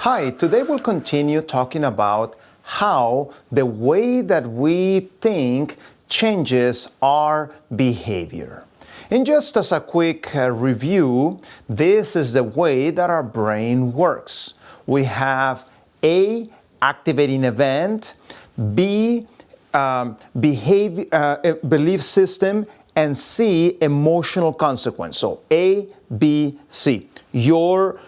Hi, today we'll continue talking about how the way that we think changes our behavior. And just as a quick review, this is the way that our brain works. We have A, activating event, B, belief system, and C, emotional consequence. So A, B, C. Your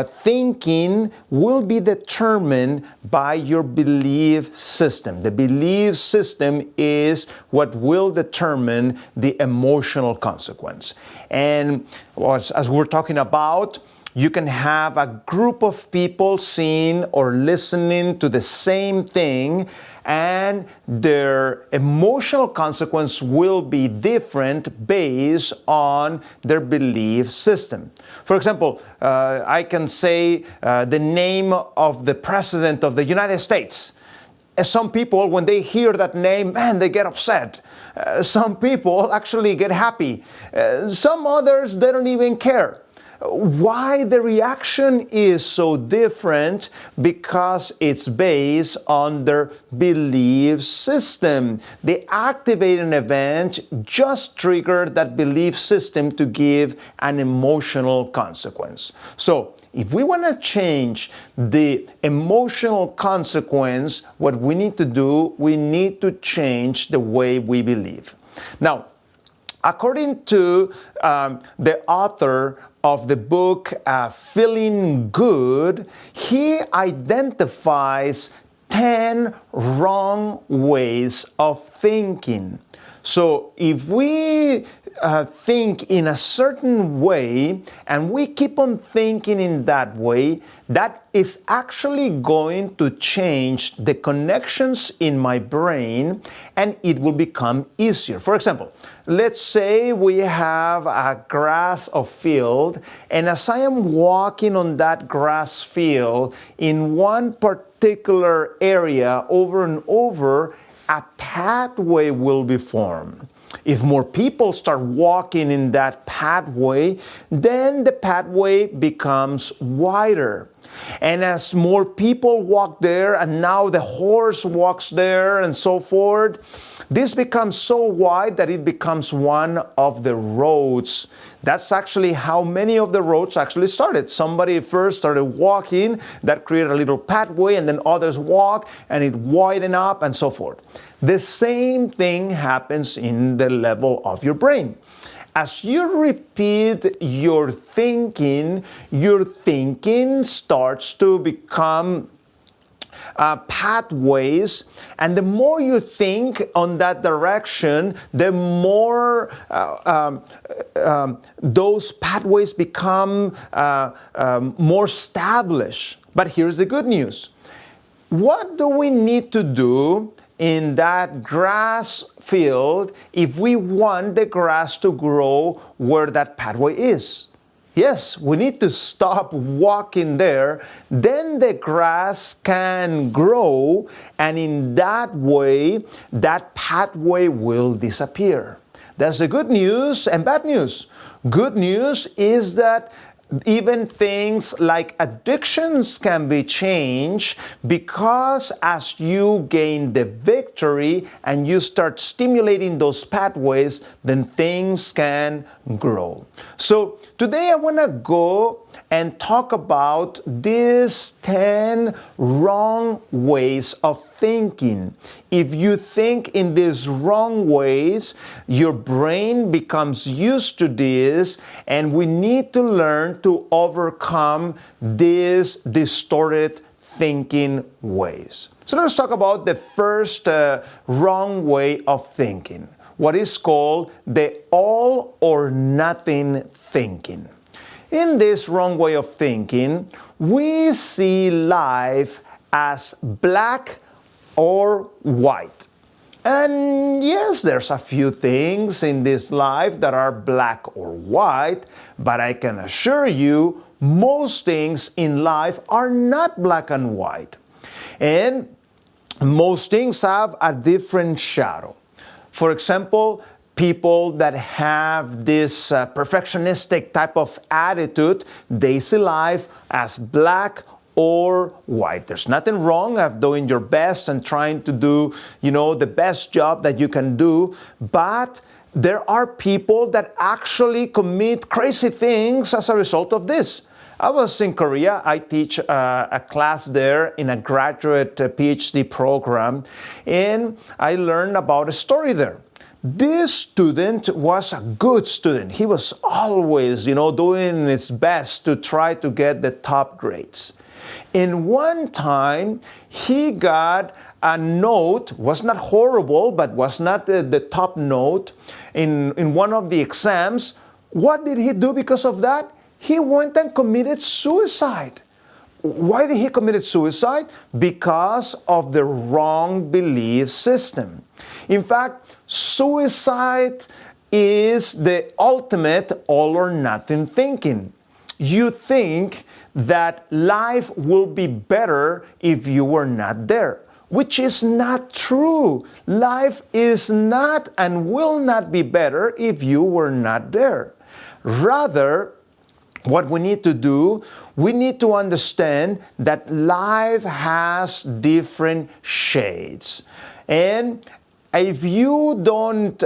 thinking will be determined by your belief system. The belief system is what will determine the emotional consequence. And as we're talking about, you can have a group of people seeing or listening to the same thing, and their emotional consequence will be different based on their belief system. For example, I can say the name of the President of the United States. Some people, when they hear that name, man, they get upset. Some people actually get happy. Some others, they don't even care. Why the reaction is so different? Because it's based on their belief system. The activating event just triggered that belief system to give an emotional consequence. So if we want to change the emotional consequence, what we need to do, we need to change the way we believe. Now, according to the author of the book Feeling Good, he identifies 10 wrong ways of thinking. So if we think in a certain way and we keep on thinking in that way, that is actually going to change the connections in my brain and it will become easier. For example, let's say we have a grass of field, and as I am walking on that grass field in one particular area over and over, a pathway will be formed. If more people start walking in that pathway, then the pathway becomes wider. And as more people walk there, and now the horse walks there and so forth, this becomes so wide that it becomes one of the roads. That's actually how many of the roads actually started. Somebody first started walking, that created a little pathway, and then others walk, and it widened up, and so forth. The same thing happens in the level of your brain. As you repeat your thinking starts to become pathways, and the more you think on that direction, the more those pathways become more established. But here's the good news. What do we need to do in that grass field if we want the grass to grow where that pathway is? Yes, we need to stop walking there, then the grass can grow, and in that way, that pathway will disappear. That's the good news and bad news. Good news is that even things like addictions can be changed, because as you gain the victory and you start stimulating those pathways, then things can grow. So today I want to go and talk about these 10 wrong ways of thinking. If you think in these wrong ways, your brain becomes used to this, and we need to learn to overcome these distorted thinking ways. So let's talk about the first wrong way of thinking, what is called the all or nothing thinking. In this wrong way of thinking, we see life as black or white. And yes, there's a few things in this life that are black or white, but I can assure you, most things in life are not black and white. And most things have a different shadow. For example, people that have this perfectionistic type of attitude, they see life as black or white. There's nothing wrong of doing your best and trying to do, the best job that you can do, but there are people that actually commit crazy things as a result of this. I was in Korea. I teach a class there in a graduate PhD program, and I learned about a story there. This student was a good student. He was always, doing his best to try to get the top grades. And one time, he got a note, was not horrible, but was not the top note in one of the exams. What did he do because of that? He went and committed suicide. Why did he commit suicide? Because of the wrong belief system. In fact, suicide is the ultimate all or nothing thinking. You think that life will be better if you were not there, which is not true. Life is not and will not be better if you were not there. Rather, what we need to do, we need to understand that life has different shades. And if you don't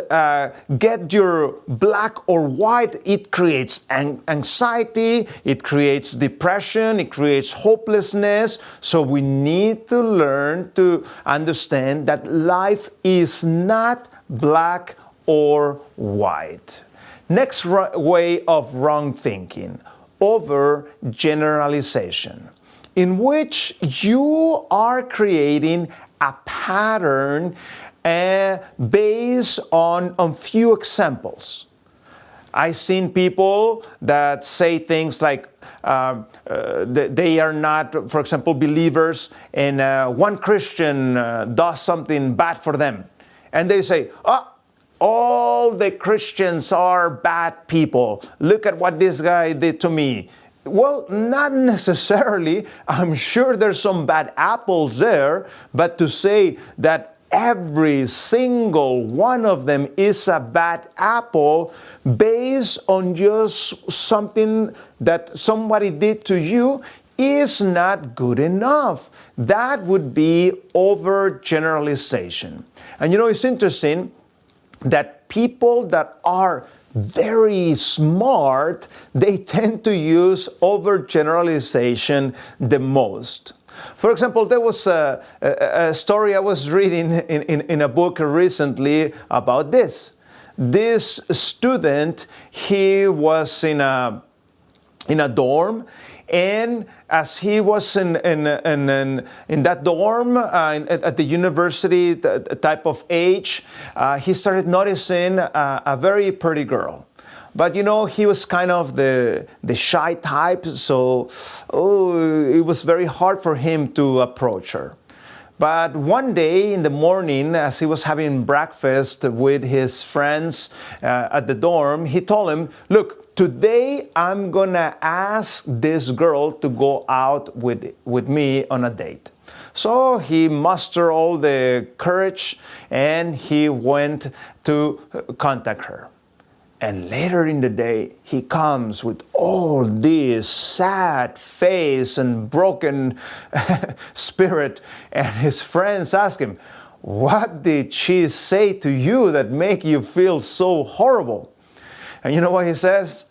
get your black or white, it creates anxiety, it creates depression, it creates hopelessness. So we need to learn to understand that life is not black or white. Next way of wrong thinking, overgeneralization, in which you are creating a pattern based on few examples. I've seen people that say things like they are not, for example, believers, and one Christian does something bad for them. And they say, all the Christians are bad people. Look at what this guy did to me. Well, not necessarily. I'm sure there's some bad apples there, but to say that every single one of them is a bad apple based on just something that somebody did to you is not good enough. That would be overgeneralization. And it's interesting that people that are very smart, they tend to use overgeneralization the most. For example, there was a story I was reading in a book recently about this. This student, he was in a dorm, and as he was in that dorm at the university type of age, he started noticing a very pretty girl. But he was kind of the shy type, so it was very hard for him to approach her. But one day in the morning, as he was having breakfast with his friends at the dorm, he told him, "Look, today I'm gonna ask this girl to go out with me on a date." So he mustered all the courage and he went to contact her. And later in the day, he comes with all this sad face and broken spirit. And his friends ask him, "What did she say to you that make you feel so horrible?" And you know what he says?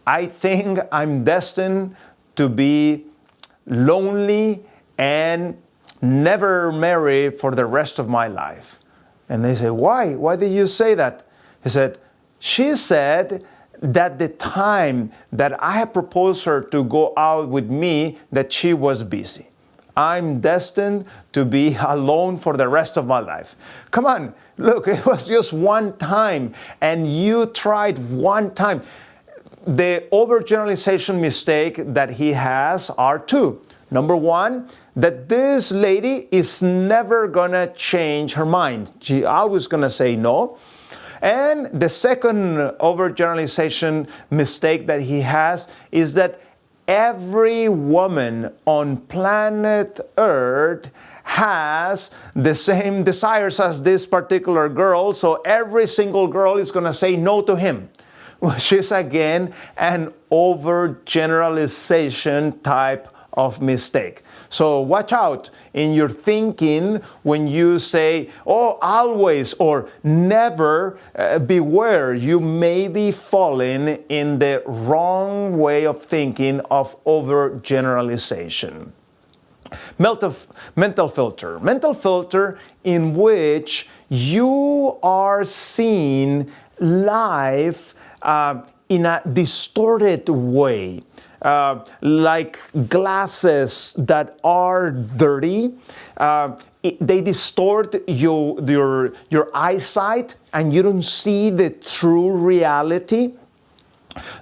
"I think I'm destined to be lonely and never marry for the rest of my life." And they say, "Why? Why did you say that?" He said, "She said that the time that I had proposed her to go out with me, that she was busy. I'm destined to be alone for the rest of my life." Come on, look, it was just one time, and you tried one time. The overgeneralization mistake that he has are two. Number one, that this lady is never gonna change her mind. She always gonna say no. And the second overgeneralization mistake that he has is that every woman on planet Earth has the same desires as this particular girl, so every single girl is going to say no to him, which is again an overgeneralization type of mistake. So watch out in your thinking when you say, oh, always or never. Beware, you may be falling in the wrong way of thinking of overgeneralization. Mental filter. Mental filter in which you are seeing life in a distorted way. Like glasses that are dirty, they distort your eyesight and you don't see the true reality.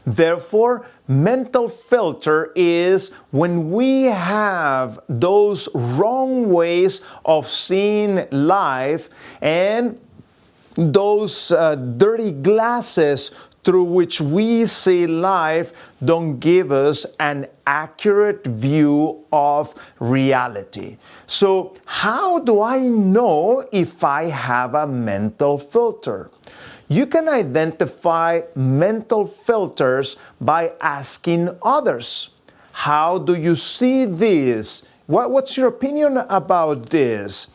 Therefore, mental filter is when we have those wrong ways of seeing life and those dirty glasses through which we see life don't give us an accurate view of reality. So, how do I know if I have a mental filter? You can identify mental filters by asking others. How do you see this? What's your opinion about this?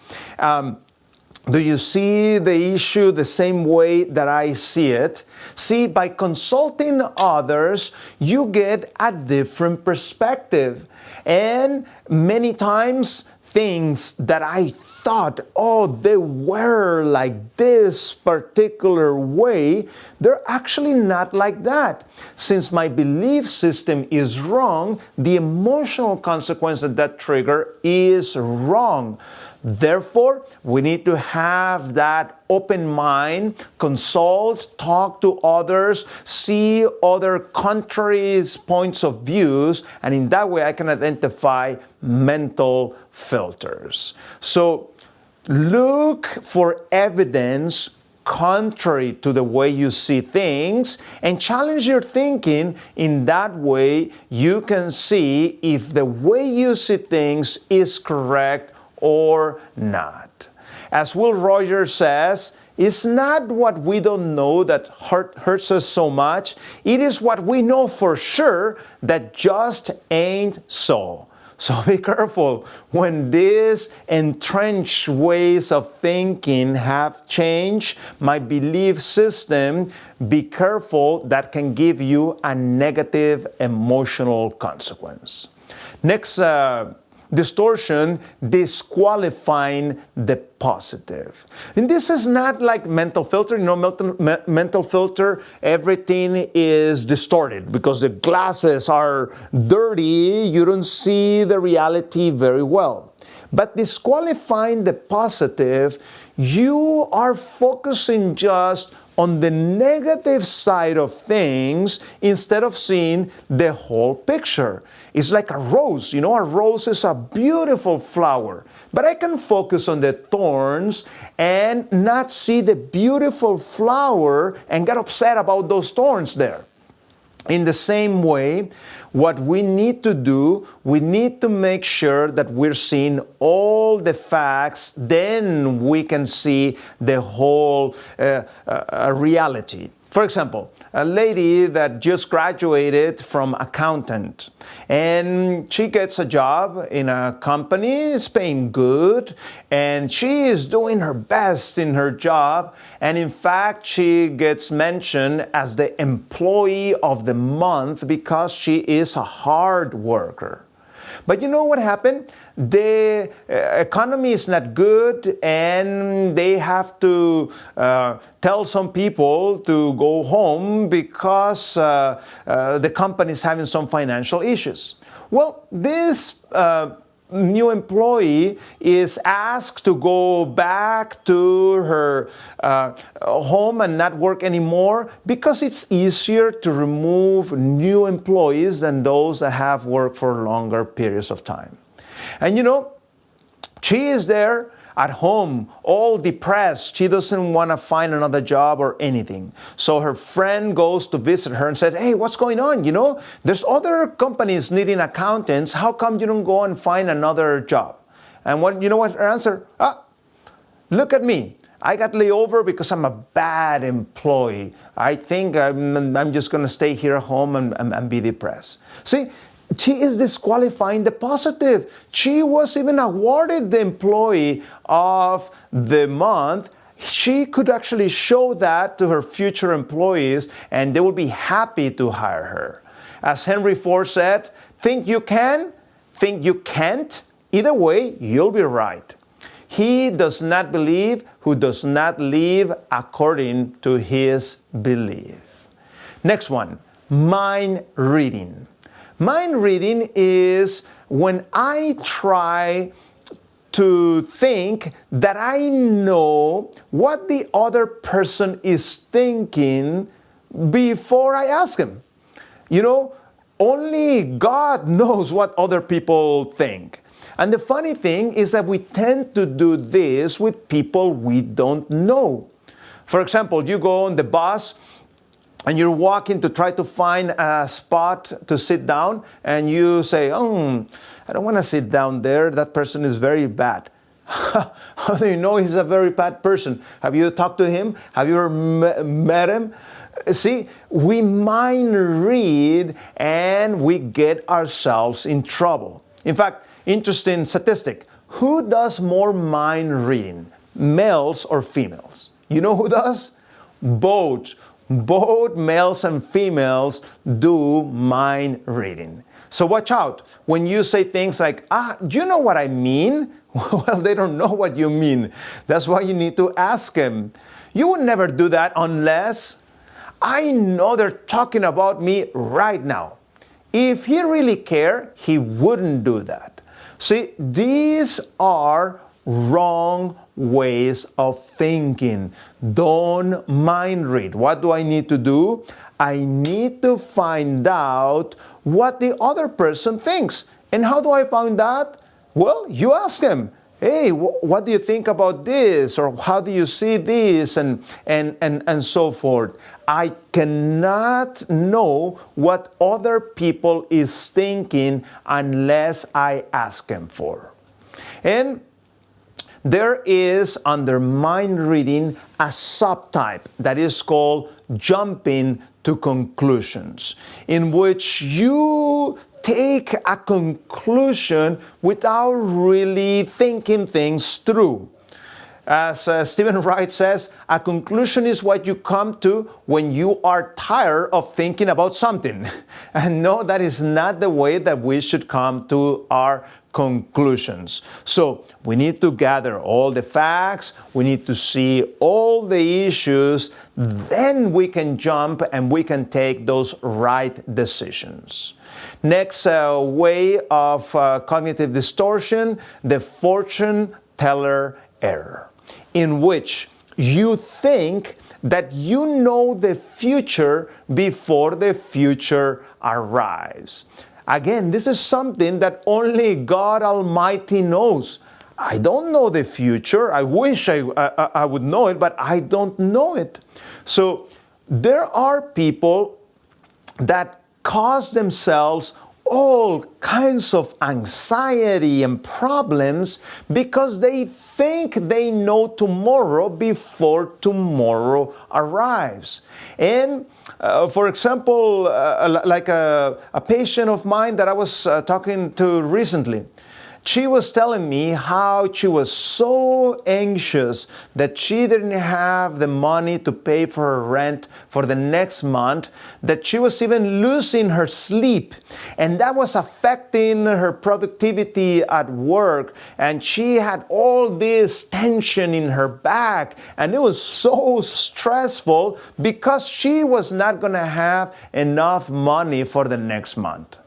Do you see the issue the same way that I see it? See, by consulting others, you get a different perspective. And many times, things that I thought, oh, they were like this particular way, they're actually not like that. Since my belief system is wrong, the emotional consequence of that trigger is wrong. Therefore, we need to have that open mind, consult, talk to others, see other countries' points of views, and in that way I can identify mental filters. So look for evidence contrary to the way you see things and challenge your thinking. In that way, you can see if the way you see things is correct or not. As Will Rogers says, it's not what we don't know that hurts us so much. It is what we know for sure that just ain't so. So be careful when these entrenched ways of thinking have changed my belief system. Be careful, that can give you a negative emotional consequence. Next, distortion, disqualifying the positive. And this is not like mental filter. You know, mental filter, everything is distorted because the glasses are dirty. You don't see the reality very well. But disqualifying the positive, you are focusing just on the negative side of things instead of seeing the whole picture. It's like a rose. You know, a rose is a beautiful flower. But I can focus on the thorns and not see the beautiful flower and get upset about those thorns there. In the same way, what we need to do, we need to make sure that we're seeing all the facts, then we can see the whole reality. For example, a lady that just graduated from accountant and she gets a job in a company, it's paying good, and she is doing her best in her job, and in fact she gets mentioned as the employee of the month because she is a hard worker. But you know what happened? The economy is not good and they have to tell some people to go home because the company is having some financial issues. Well, this new employee is asked to go back to her home and not work anymore because it's easier to remove new employees than those that have worked for longer periods of time. And you know, she is there at home, all depressed. She doesn't want to find another job or anything. So her friend goes to visit her and said, hey, what's going on? You know, there's other companies needing accountants. How come you don't go and find another job? And you know what her answer? Look at me. I got laid over because I'm a bad employee. I think I'm just going to stay here at home and be depressed. See, she is disqualifying the positive. She was even awarded the employee of the month. She could actually show that to her future employees and they will be happy to hire her. As Henry Ford said, think you can, think you can't. Either way, you'll be right. He does not believe who does not live according to his belief. Next one, mind reading. Mind reading is when I try to think that I know what the other person is thinking before I ask him. You know, only God knows what other people think. And the funny thing is that we tend to do this with people we don't know. For example, you go on the bus and you're walking to try to find a spot to sit down, and you say, oh, I don't want to sit down there. That person is very bad. How do you know he's a very bad person? Have you talked to him? Have you ever met him? See, we mind read and we get ourselves in trouble. In fact, interesting statistic. Who does more mind reading, males or females? You know who does? Both. Both males and females do mind reading. So watch out when you say things like, do you know what I mean? Well, they don't know what you mean. That's why you need to ask them. You would never do that unless I know they're talking about me right now. If he really cared, he wouldn't do that. See, these are wrong ways of thinking. Don't mind read. What do I need to do? I need to find out what the other person thinks. And how do I find that? Well, you ask him, hey, what do you think about this? Or how do you see this? And so forth. I cannot know what other people is thinking unless I ask them for. And there is under mind reading a subtype that is called jumping to conclusions, in which you take a conclusion without really thinking things through. As Stephen Wright says, a conclusion is what you come to when you are tired of thinking about something. And no, that is not the way that we should come to our conclusions. So we need to gather all the facts, we need to see all the issues, then we can jump and we can take those right decisions. Next way of cognitive distortion, the fortune teller error, in which you think that you know the future before the future arrives. Again, this is something that only God Almighty knows. I don't know the future. I wish I would know it, but I don't know it. So there are people that cause themselves all kinds of anxiety and problems because they think they know tomorrow before tomorrow arrives. And for example, like a patient of mine that I was talking to recently, she was telling me how she was so anxious that she didn't have the money to pay for her rent for the next month, that she was even losing her sleep. And that was affecting her productivity at work. And she had all this tension in her back. And it was so stressful because she was not going to have enough money for the next month.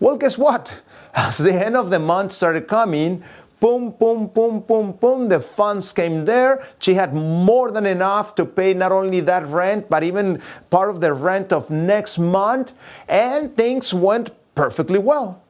Well, guess what? As the end of the month started coming, boom, boom, boom, boom, boom, the funds came there. She had more than enough to pay not only that rent, but even part of the rent of next month, and things went perfectly well.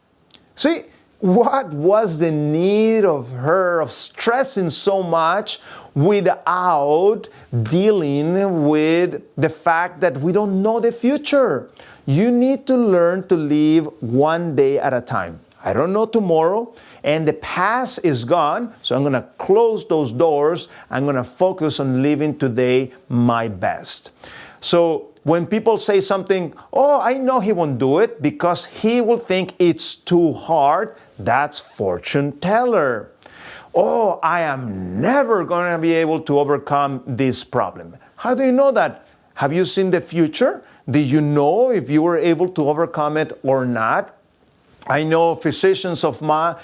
See, what was the need of her of stressing so much without dealing with the fact that we don't know the future? You need to learn to live one day at a time. I don't know tomorrow, and the past is gone, so I'm going to close those doors. I'm going to focus on living today my best. So when people say something, oh, I know he won't do it because he will think it's too hard, that's fortune teller. Oh, I am never going to be able to overcome this problem. How do you know that? Have you seen the future? Do you know if you were able to overcome it or not? I know physicians of my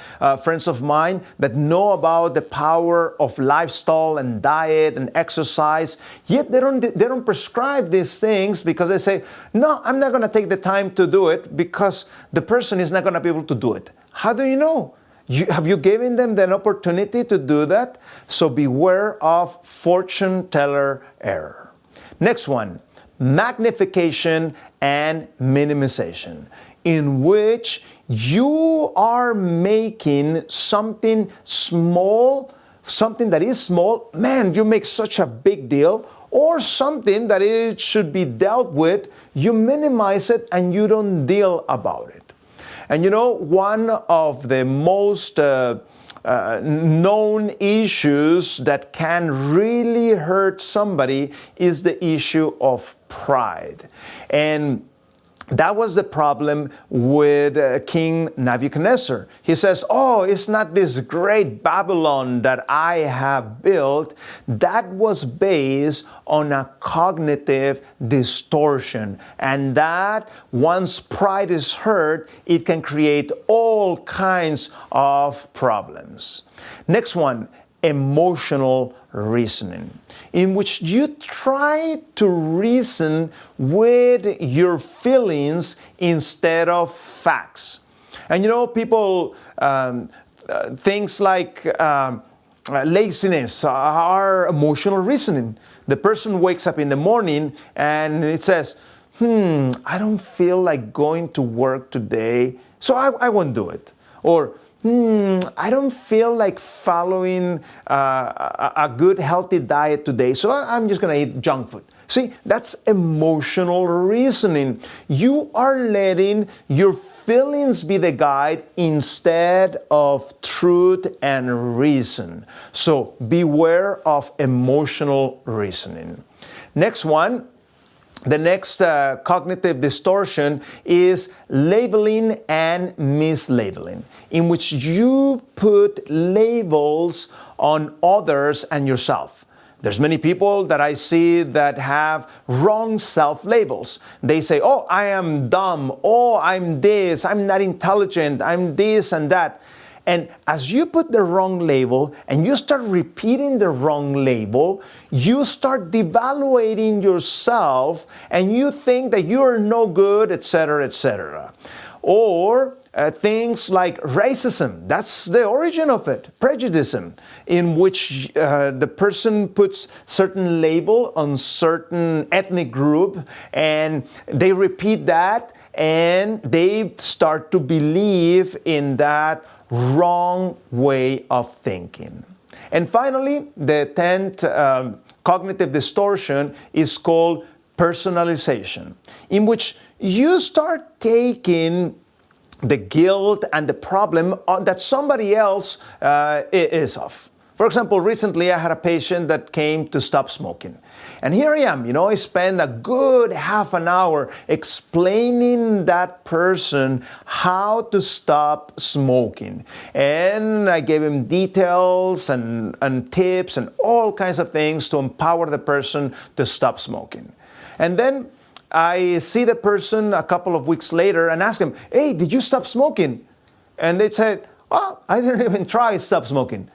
friends of mine that know about the power of lifestyle and diet and exercise, yet they don't prescribe these things because they say, no, I'm not going to take the time to do it because the person is not going to be able to do it. How do you know? Have you given them the opportunity to do that? So beware of fortune teller error. Next one, magnification and minimization, in which you are making something small, something that is small, man, you make such a big deal, or something that it should be dealt with, you minimize it and you don't deal about it. And you know, one of the most known issues that can really hurt somebody is the issue of pride. And that was the problem with King Nebuchadnezzar. He says, oh, it's not this great Babylon that I have built. That was based on a cognitive distortion. And that once pride is hurt, it can create all kinds of problems. Next one, emotional reasoning, in which you try to reason with your feelings instead of facts. And you know, people, things like laziness are emotional reasoning. The person wakes up in the morning and it says, I don't feel like going to work today, so I won't do it. Or, I don't feel like following a good healthy diet today, so I'm just going to eat junk food. See, that's emotional reasoning. You are letting your feelings be the guide instead of truth and reason. So beware of emotional reasoning. Next one. The next cognitive distortion is labeling and mislabeling, in which you put labels on others and yourself. There's many people that I see that have wrong self-labels. They say, oh, I am dumb, oh, I'm this, I'm not intelligent, I'm this and that. And as you put the wrong label and you start repeating the wrong label, you start devaluating yourself and you think that you're no good, etc., etc. Or things like racism, that's the origin of it, prejudice, in which the person puts certain label on certain ethnic group and they repeat that and they start to believe in that wrong way of thinking. And finally, the 10th cognitive distortion is called personalization, in which you start taking the guilt and the problem that somebody else is of. For example, recently I had a patient that came to stop smoking. And here I am, I spent a good half an hour explaining that person how to stop smoking. And I gave him details and tips and all kinds of things to empower the person to stop smoking. And then I see the person a couple of weeks later and ask him, hey, did you stop smoking? And they said, oh, I didn't even try to stop smoking.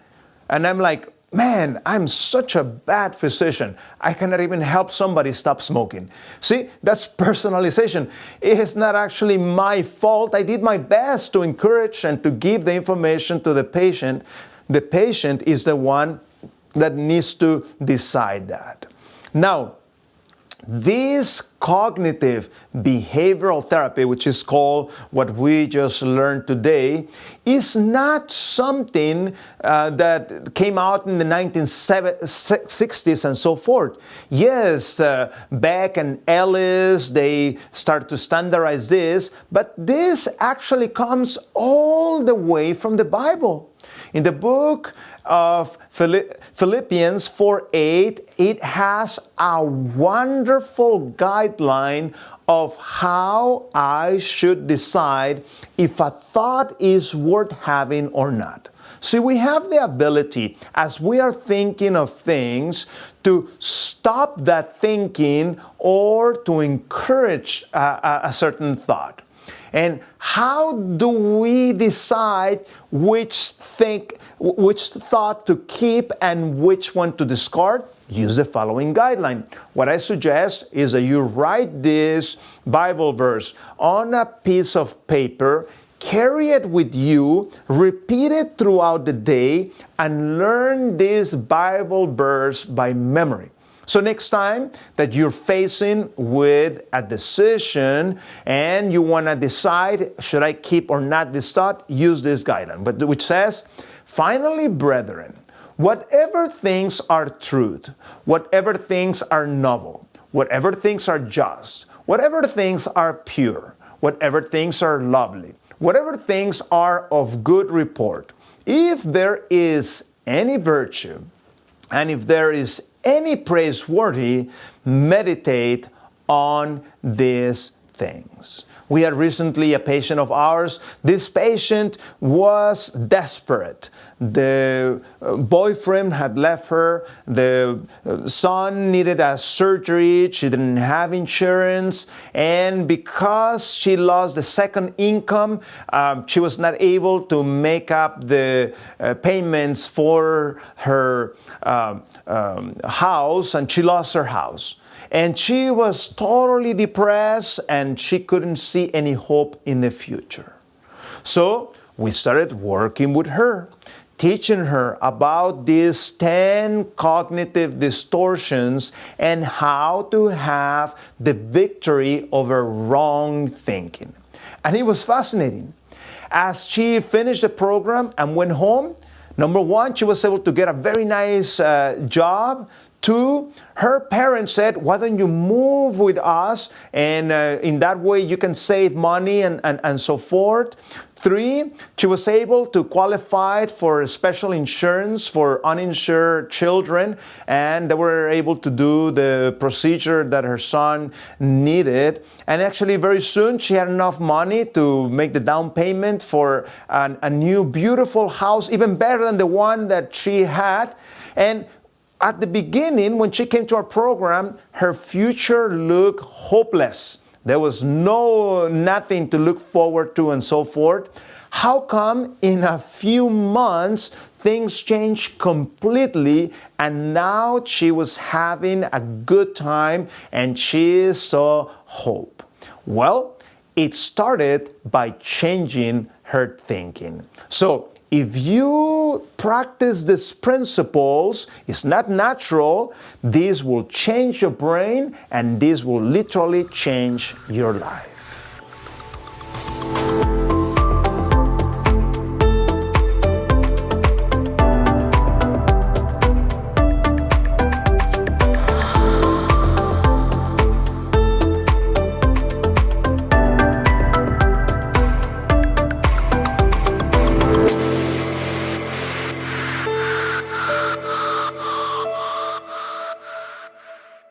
And I'm like, man, I'm such a bad physician. I cannot even help somebody stop smoking. See, that's personalization. It is not actually my fault. I did my best to encourage and to give the information to the patient. The patient is the one that needs to decide that. Now, this cognitive behavioral therapy, which is called what we just learned today, is not something that came out in the 1960s and so forth. Yes, Beck and Ellis, they start to standardize this, but this actually comes all the way from the Bible. In the book of Philippians 4:8, it has a wonderful guideline of how I should decide if a thought is worth having or not. See, we have the ability, as we are thinking of things, to stop that thinking or to encourage a certain thought. And how do we decide which thought to keep and which one to discard? Use the following guideline. What I suggest is that you write this Bible verse on a piece of paper, carry it with you, repeat it throughout the day, and learn this Bible verse by memory. So next time that you're facing with a decision and you want to decide, should I keep or not this thought, use this guideline, which says, finally, brethren, whatever things are truth, whatever things are noble, whatever things are just, whatever things are pure, whatever things are lovely, whatever things are of good report, if there is any virtue, and if there is any praiseworthy, meditate on these things. We had recently a patient of ours. This patient was desperate. The boyfriend had left her. The son needed a surgery. She didn't have insurance. And because she lost the second income, she was not able to make up the payments for her house, and she lost her house. And she was totally depressed and she couldn't see any hope in the future. So we started working with her, teaching her about these 10 cognitive distortions and how to have the victory over wrong thinking. And it was fascinating. As she finished the program and went home, number one, she was able to get a very nice job. 2, her parents said, why don't you move with us? And in that way you can save money and so forth. 3, she was able to qualify for special insurance for uninsured children, and they were able to do the procedure that her son needed. And actually very soon she had enough money to make the down payment for a new beautiful house, even better than the one that she had. And at the beginning, when she came to our program, her future looked hopeless. There was nothing to look forward to and so forth. How come in a few months things changed completely, and now she was having a good time and she saw hope? Well, it started by changing her thinking. So if you practice these principles, it's not natural, this will change your brain and this will literally change your life.